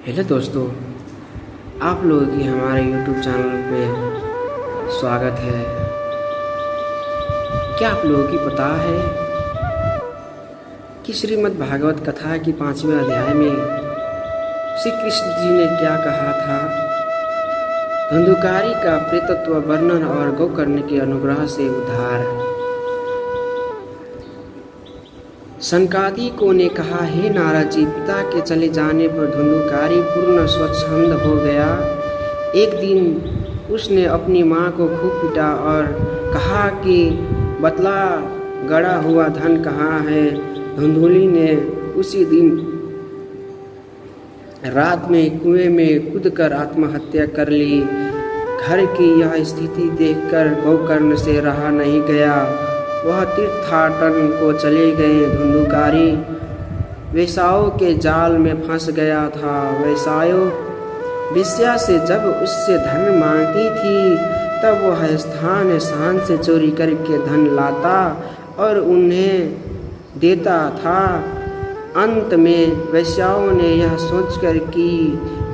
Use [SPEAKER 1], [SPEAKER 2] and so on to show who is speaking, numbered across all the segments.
[SPEAKER 1] Hello दोस्तों, आप लोगों की हमारे YouTube चैनल पे स्वागत है। क्या आप लोगों की पता है कि श्रीमद् भागवत कथा की 5वें अध्याय में श्री कृष्ण जी ने क्या कहा था? धुंधुकारी का प्रेतत्व वर्णन और गोकर्ण के अनुग्रह से उद्धार। सनकादिकों ने कहा, हे नारद जी, पिता के चले जाने पर धुंधुकारी पूर्ण स्वच्छंद हो गया। एक दिन उसने अपनी माँ को खूब पीटा और कहा कि बतला, गड़ा हुआ धन कहाँ है? धुंधुली ने उसी दिन रात में कुएं में कूदकर आत्महत्या कर ली। घर की यह स्थिति देखकर गोकर्ण से रहा नहीं गया। वह तीर्थाटन को चले गए। धुंधुकारी वेश्याओं के जाल में फंस गया था। वेश्या से जब उससे धन मांगती थी तब वह स्थान से चोरी करके धन लाता और उन्हें देता था। अंत में वेश्याओं ने यह सोचकर कि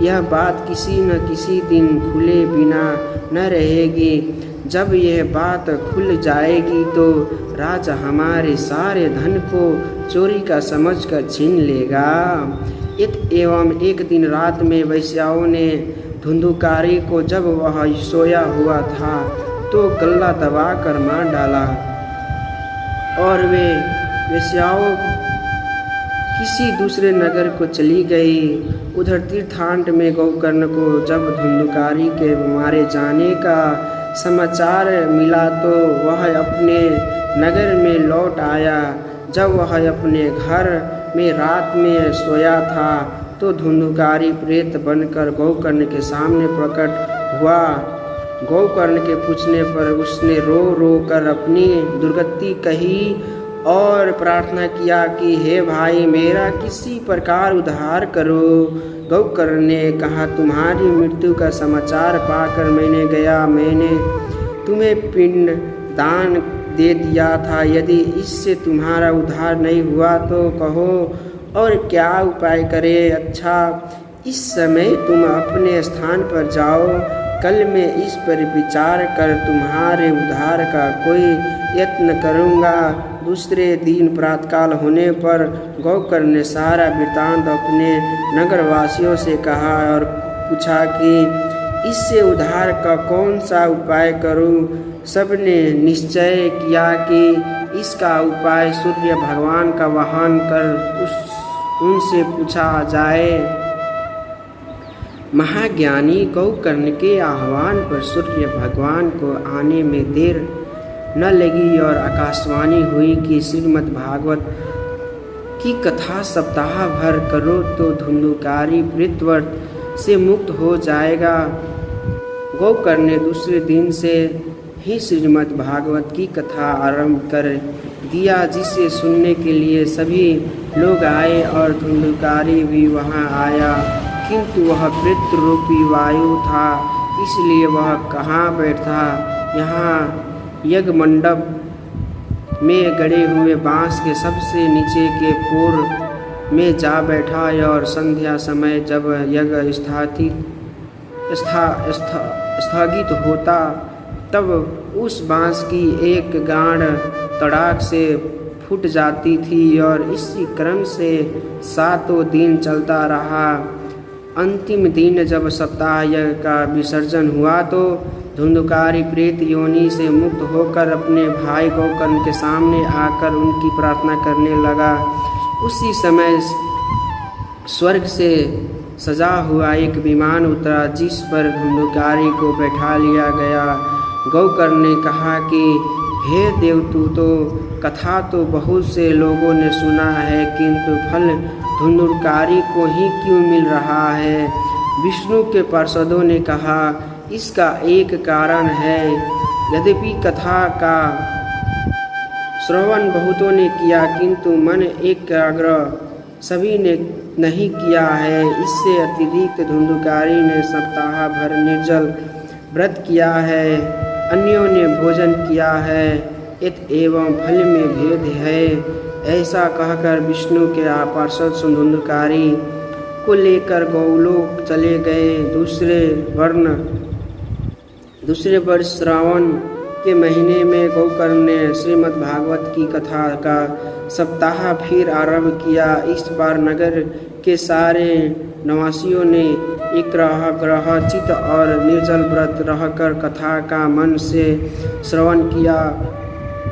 [SPEAKER 1] यह बात किसी न किसी दिन खुले बिना न रहेगी। जब यह बात खुल जाएगी तो राजा हमारे सारे धन को चोरी का समझकर छीन लेगा। एवं एक दिन रात में वेश्याओं ने धुंधुकारी को, जब वह सोया हुआ था, तो गला दबाकर मार डाला और वे वेश्याओं किसी दूसरे नगर को चली गई। उधर तीर्थांट में गोकर्ण को जब धुंधुकारी के मारे जाने का समाचार मिला तो वह अपने नगर में लौट आया। जब वह अपने घर में रात में सोया था तो धुंधुकारी प्रेत बनकर गोकर्ण के सामने प्रकट हुआ। गोकर्ण के पूछने पर उसने रो रो कर अपनी दुर्गति कही और प्रार्थना किया कि हे भाई, मेरा किसी प्रकार उद्धार करो। गोकर्ण ने कहा, तुम्हारी मृत्यु का समाचार पाकर मैंने तुम्हें पिंड दान दे दिया था। यदि इससे तुम्हारा उद्धार नहीं हुआ तो कहो और क्या उपाय करे। अच्छा, इस समय तुम अपने स्थान पर जाओ। कल मैं इस पर विचार कर तुम्हारे उद्धार का कोई यत्न करूँगा। दूसरे दिन प्रातःकाल होने पर गोकर्ण ने सारा वृत्तांत अपने नगरवासियों से कहा और पूछा कि इससे उद्धार का कौन सा उपाय करूं। सबने निश्चय किया कि इसका उपाय सूर्य भगवान का वाहन कर उनसे पूछा जाए। महाज्ञानी गोकर्ण के आह्वान पर सूर्य भगवान को आने में देर न लगी और आकाशवाणी हुई कि श्रीमद् भागवत की कथा सप्ताह भर करो तो धुंधुकारी प्रेतव्रत से मुक्त हो जाएगा। गोकर्ण ने दूसरे दिन से ही श्रीमद् भागवत की कथा आरंभ कर दिया, जिसे सुनने के लिए सभी लोग आए और धुंधुकारी भी वहां आया। किंतु वह प्रेत रूपी वायु था, इसलिए वह कहाँ बैठा। यहाँ यज्ञ मंडप में गड़े हुए बांस के सबसे नीचे के पोर में जा बैठा और संध्या समय जब यज्ञ स्थगित होता तब उस बांस की एक गांठ तड़ाक से फूट जाती थी और इसी क्रम से 7 दिन चलता रहा। अंतिम दिन जब सप्ताह यज्ञ का विसर्जन हुआ तो धुंधुकारी प्रेत योनि से मुक्त होकर अपने भाई गोकर्ण के सामने आकर उनकी प्रार्थना करने लगा। उसी समय स्वर्ग से सजा हुआ एक विमान उतरा, जिस पर धुंधुकारी को बैठा लिया गया। गोकर्ण ने कहा कि हे देवदूतों, कथा तो बहुत से लोगों ने सुना है, किंतु फल धुंधुकारी को ही क्यों मिल रहा है? विष्णु के पार्षदों ने कहा, इसका एक कारण है। यद्यपि कथा का श्रवण बहुतों ने किया, किंतु मन एकाग्र सभी ने नहीं किया है। इससे अतिरिक्त धुंधुकारी ने सप्ताह भर निर्जल व्रत किया है, अन्यों ने भोजन किया है। एवं फल में भेद है। ऐसा कहकर विष्णु के पार्षद धुंधुकारी को लेकर गौलोक चले गए। दूसरे वर्ष श्रावण के महीने में गोकर्ण ने श्रीमद् भागवत की कथा का सप्ताह फिर आरंभ किया। इस बार नगर के सारे निवासियों ने एकाग्र चित्त और निर्जल व्रत रहकर कथा का मन से श्रवण किया।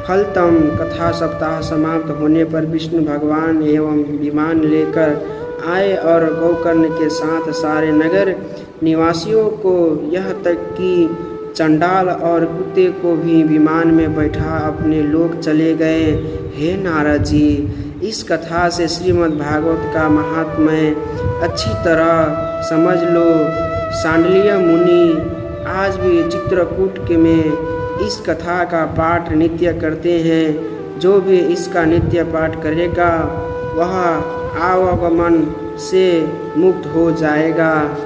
[SPEAKER 1] फलतम कथा सप्ताह समाप्त होने पर विष्णु भगवान एवं विमान लेकर आए और गोकर्ण के साथ सारे नगर निवासियों को यह तक कि चंडाल और कुत्ते को भी विमान में बैठा अपने लोक चले गए। हे नारद जी, इस कथा से श्रीमद् भागवत का महात्म्य अच्छी तरह समझ लो। सांडल्य मुनि आज भी चित्रकूट में इस कथा का पाठ नित्य करते हैं। जो भी इसका नित्य पाठ करेगा वह आवागमन से मुक्त हो जाएगा।